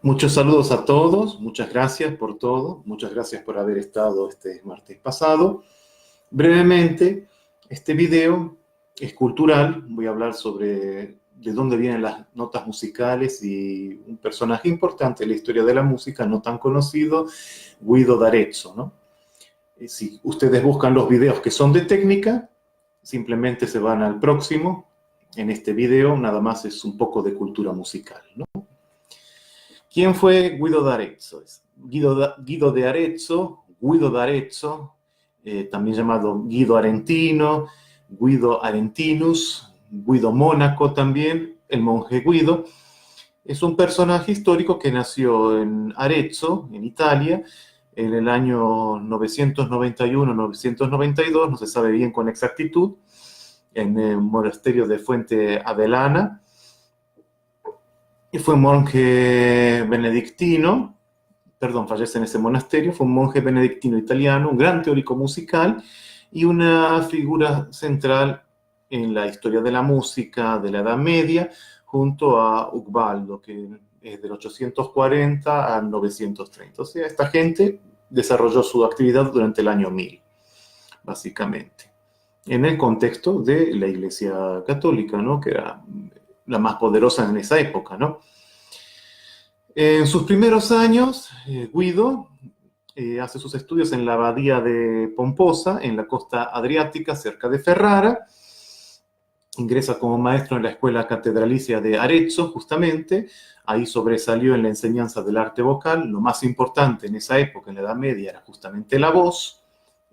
Muchos saludos a todos, muchas gracias por todo, muchas gracias por haber estado este martes pasado. Brevemente, este video es cultural, voy a hablar sobre de dónde vienen las notas musicales y un personaje importante en la historia de la música, no tan conocido, Guido d'Arezzo, ¿no? Si ustedes buscan los videos que son de técnica, simplemente se van al próximo. En este video nada más es un poco de cultura musical, ¿no? ¿Quién fue Guido d'Arezzo? Guido de Arezzo, Guido d'Arezzo, también llamado Guido Arentino, Guido Arentinus, Guido Mónaco también, el monje Guido. Es un personaje histórico que nació en Arezzo, en Italia, en el año 991-992, no se sabe bien con exactitud, en el monasterio de Fuente Avellana. Y fue un monje benedictino, fallece en ese monasterio, fue un monje benedictino italiano, un gran teórico musical y una figura central en la historia de la música de la Edad Media, junto a Ubaldo, que es del 840 al 930. O sea, esta gente desarrolló su actividad durante el año 1000, básicamente, en el contexto de la Iglesia Católica, ¿no? Que era la más poderosa en esa época, ¿no? En sus primeros años, Guido hace sus estudios en la abadía de Pomposa, en la costa adriática, cerca de Ferrara. Ingresa como maestro en la escuela catedralicia de Arezzo, justamente. Ahí sobresalió en la enseñanza del arte vocal. Lo más importante en esa época, en la Edad Media, era justamente la voz.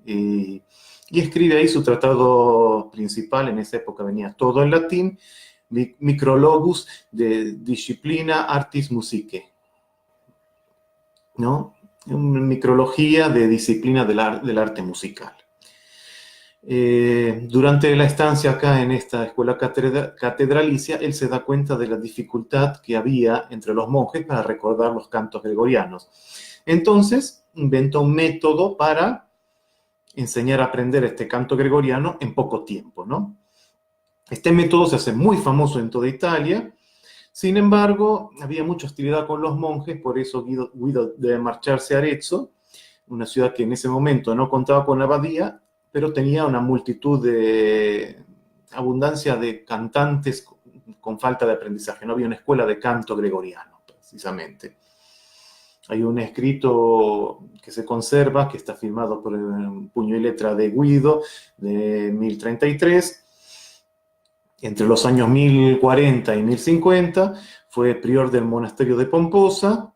Y escribe ahí su tratado principal. En esa época venía todo en latín, Micrologus de Disciplina Artis Musicae, ¿no? Una micrología de disciplina del arte musical. Durante la estancia acá en esta escuela catedralicia, él se da cuenta de la dificultad que había entre los monjes para recordar los cantos gregorianos. Entonces, inventó un método para enseñar a aprender este canto gregoriano en poco tiempo, ¿no? Este método se hace muy famoso en toda Italia. Sin embargo, había mucha hostilidad con los monjes, por eso Guido debe marcharse a Arezzo, una ciudad que en ese momento no contaba con abadía, pero tenía una multitud de abundancia de cantantes con falta de aprendizaje. No había una escuela de canto gregoriano, precisamente. Hay un escrito que se conserva, que está firmado por el puño y letra de Guido, de 1033. Entre los años 1040 y 1050 fue prior del monasterio de Pomposa,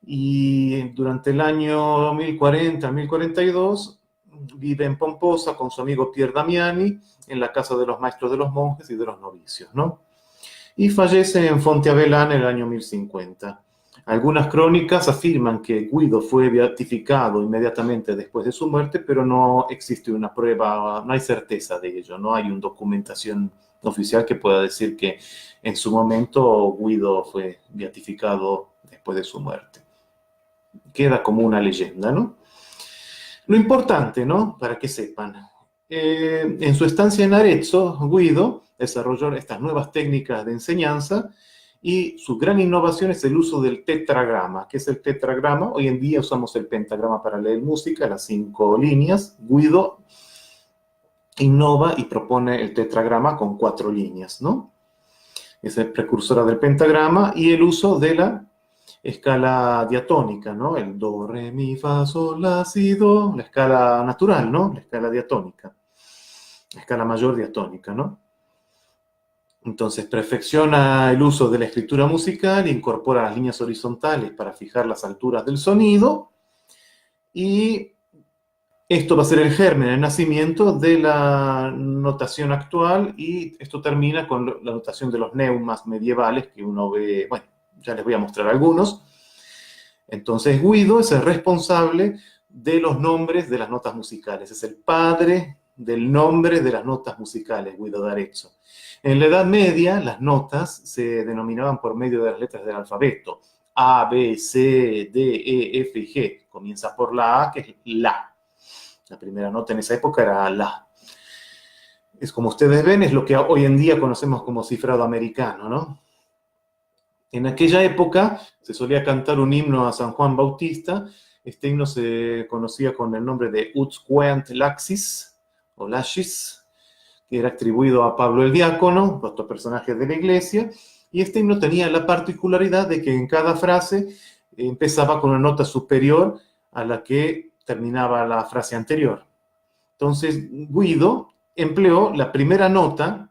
y durante el año 1040-1042 vive en Pomposa con su amigo Pier Damiani en la casa de los maestros de los monjes y de los novicios, ¿no? Y fallece en Fonte Avellana en el año 1050. Algunas crónicas afirman que Guido fue beatificado inmediatamente después de su muerte, pero no existe una prueba, no hay certeza de ello, no hay una documentación oficial que pueda decir que en su momento Guido fue beatificado después de su muerte. Queda como una leyenda, ¿no? Lo importante, ¿no? Para que sepan, en su estancia en Arezzo, Guido desarrolló estas nuevas técnicas de enseñanza y su gran innovación es el uso del tetragrama. ¿Qué es el tetragrama? Hoy en día usamos el pentagrama para leer música, las 5 líneas. Guido innova y propone el tetragrama con 4 líneas, ¿no? Es el precursora del pentagrama y el uso de la escala diatónica, ¿no? El do, re, mi, fa, sol, la, si, do, la escala natural, ¿no? La escala diatónica, la escala mayor diatónica, ¿no? Entonces perfecciona el uso de la escritura musical, incorpora las líneas horizontales para fijar las alturas del sonido, y esto va a ser el germen, el nacimiento de la notación actual, y esto termina con la notación de los neumas medievales que uno ve, bueno, ya les voy a mostrar algunos. Entonces Guido es el responsable de los nombres de las notas musicales, es el padre del nombre de las notas musicales, Guido d'Arezzo. En la Edad Media, las notas se denominaban por medio de las letras del alfabeto. A, B, C, D, E, F y G. Comienza por la A, que es la. La primera nota en esa época era la. Es como ustedes ven, es lo que hoy en día conocemos como cifrado americano, ¿no? En aquella época se solía cantar un himno a San Juan Bautista. Este himno se conocía con el nombre de Ut Queant Laxis, o Laxis, que era atribuido a Pablo el Diácono, otro personaje de la iglesia, y este himno tenía la particularidad de que en cada frase empezaba con una nota superior a la que terminaba la frase anterior. Entonces, Guido empleó la primera nota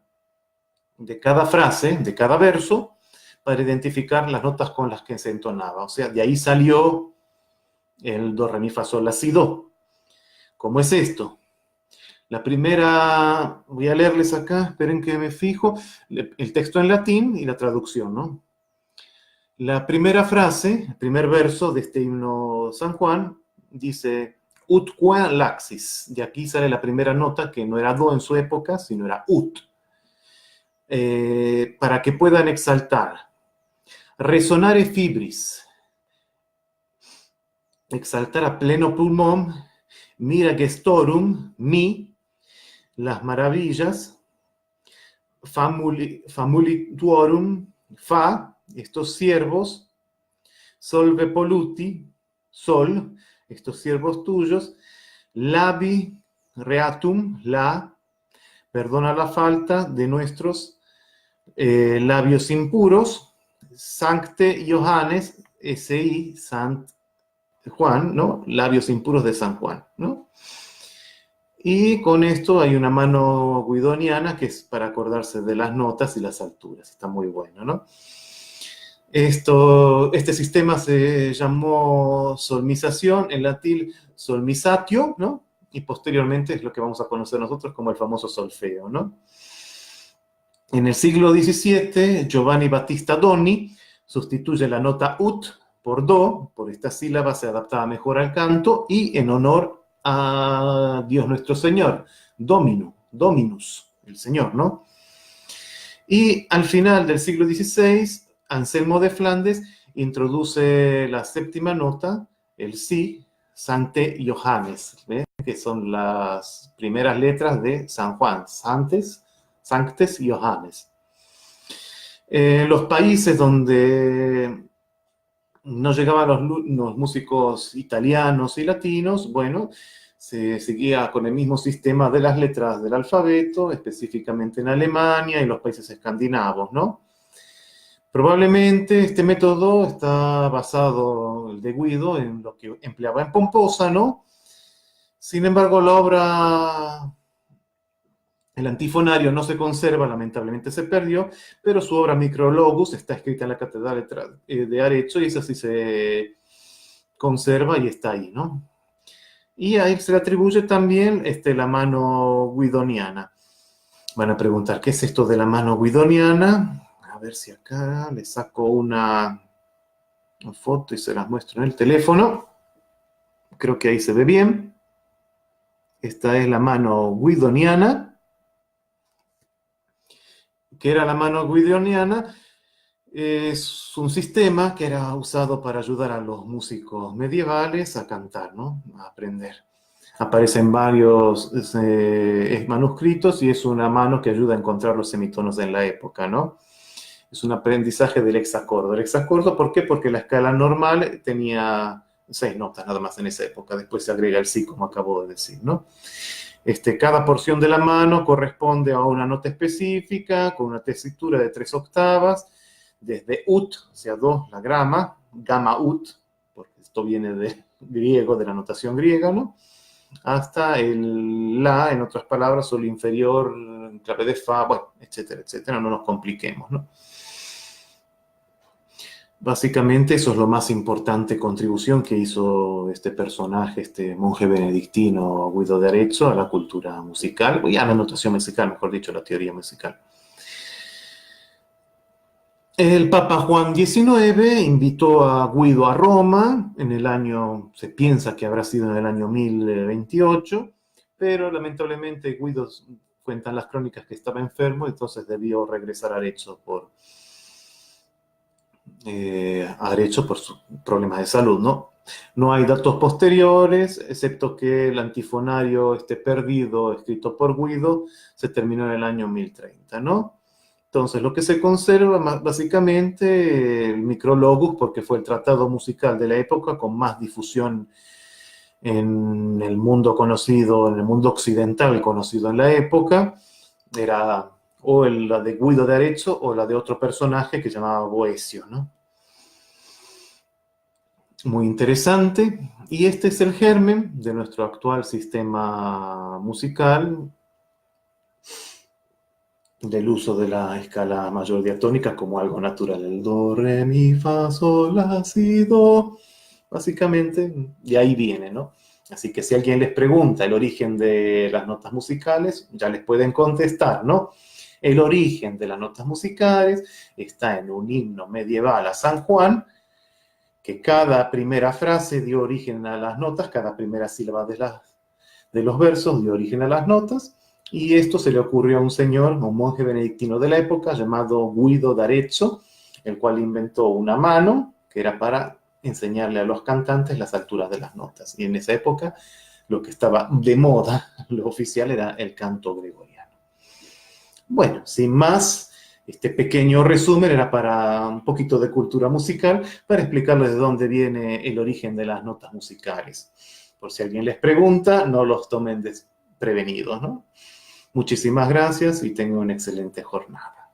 de cada frase, de cada verso, para identificar las notas con las que se entonaba. O sea, de ahí salió el do, re, mi, fa, sol, la, si, do. ¿Cómo es esto? La primera, voy a leerles acá, esperen que me fijo, el texto en latín y la traducción, ¿no? La primera frase, el primer verso de este himno San Juan, dice ut qua laxis. De aquí sale la primera nota, que no era do en su época, sino era ut. Para que puedan exaltar. Resonare fibris. Exaltar a pleno pulmón. Mira gestorum, mi, las maravillas. Famulituorum, fa, estos siervos. Solve polluti, sol, estos siervos tuyos. Labi reatum, la, perdona la falta de nuestros labios impuros. Sancte Johannes, S.I., Sant Juan, ¿no? Labios impuros de San Juan, ¿no? Y con esto hay una mano guidoniana que es para acordarse de las notas y las alturas. Está muy bueno, ¿no? Este sistema se llamó solmización, en latín solmizatio, ¿no? Y posteriormente es lo que vamos a conocer nosotros como el famoso solfeo, ¿no? En el siglo XVII, Giovanni Battista Doni sustituye la nota ut por do, por esta sílaba se adaptaba mejor al canto, y en honor a Dios nuestro Señor, Dominus, el Señor, ¿no? Y al final del siglo XVI, Anselmo de Flandes introduce la séptima nota, el si, Sancte Johannes, ¿ves? Que son las primeras letras de San Juan, Sanctes Johannes. Los países donde no llegaban los músicos italianos y latinos, bueno, se seguía con el mismo sistema de las letras del alfabeto, específicamente en Alemania y los países escandinavos, ¿no? Probablemente este método está basado, el de Guido, en lo que empleaba en Pomposa, ¿no? Sin embargo, la obra, el antifonario no se conserva, lamentablemente se perdió, pero su obra Micrologus está escrita en la Catedral de Arezzo y esa sí se conserva y está ahí, ¿no? Y a él se le atribuye también la mano guidoniana. Van a preguntar, ¿qué es esto de la mano guidoniana? A ver si acá le saco una foto y se las muestro en el teléfono. Creo que ahí se ve bien. Esta es la mano guidoniana. ¿Qué era la mano guidoniana? Es un sistema que era usado para ayudar a los músicos medievales a cantar, ¿no? A aprender. Aparece en varios manuscritos y es una mano que ayuda a encontrar los semitonos en la época, ¿no? Es un aprendizaje del hexacordo. ¿El hexacordo por qué? Porque la escala normal tenía 6 notas nada más en esa época. Después se agrega el si, como acabo de decir, ¿no? Cada porción de la mano corresponde a una nota específica con una tesitura de 3 octavas, desde ut, o sea, do, la grama, gamma ut, porque esto viene de griego, de la notación griega, ¿no? Hasta el la, en otras palabras, sol inferior, clave de fa, bueno, etcétera, etcétera, no nos compliquemos, ¿no? Básicamente eso es lo más importante contribución que hizo este personaje, este monje benedictino Guido de Arezzo a la cultura musical, y a la notación musical, mejor dicho, a la teoría musical. El Papa Juan XIX invitó a Guido a Roma en el año, se piensa que habrá sido en el año 1028, pero lamentablemente Guido, cuentan las crónicas que estaba enfermo, entonces debió regresar a Arezzo por sus problemas de salud, ¿no? No hay datos posteriores, excepto que el antifonario perdido, escrito por Guido, se terminó en el año 1030, ¿no? Entonces, lo que se conserva básicamente el Micrologus, porque fue el tratado musical de la época con más difusión en el mundo conocido, en el mundo occidental conocido en la época. Era o la de Guido de Arezzo o la de otro personaje que se llamaba Boecio, ¿no? Muy interesante. Y este es el germen de nuestro actual sistema musical, del uso de la escala mayor diatónica como algo natural. El do, re, mi, fa, sol, la, si, do. Básicamente, de ahí viene, ¿no? Así que si alguien les pregunta el origen de las notas musicales, ya les pueden contestar, ¿no? El origen de las notas musicales está en un himno medieval a San Juan, que cada primera frase dio origen a las notas, cada primera sílaba de los versos dio origen a las notas, y esto se le ocurrió a un señor, a un monje benedictino de la época, llamado Guido d'Arezzo, el cual inventó una mano que era para enseñarle a los cantantes las alturas de las notas. Y en esa época lo que estaba de moda, lo oficial, era el canto gregoriano. Bueno, sin más, este pequeño resumen era para un poquito de cultura musical, para explicarles de dónde viene el origen de las notas musicales. Por si alguien les pregunta, no los tomen desprevenidos, ¿no? Muchísimas gracias y tengan una excelente jornada.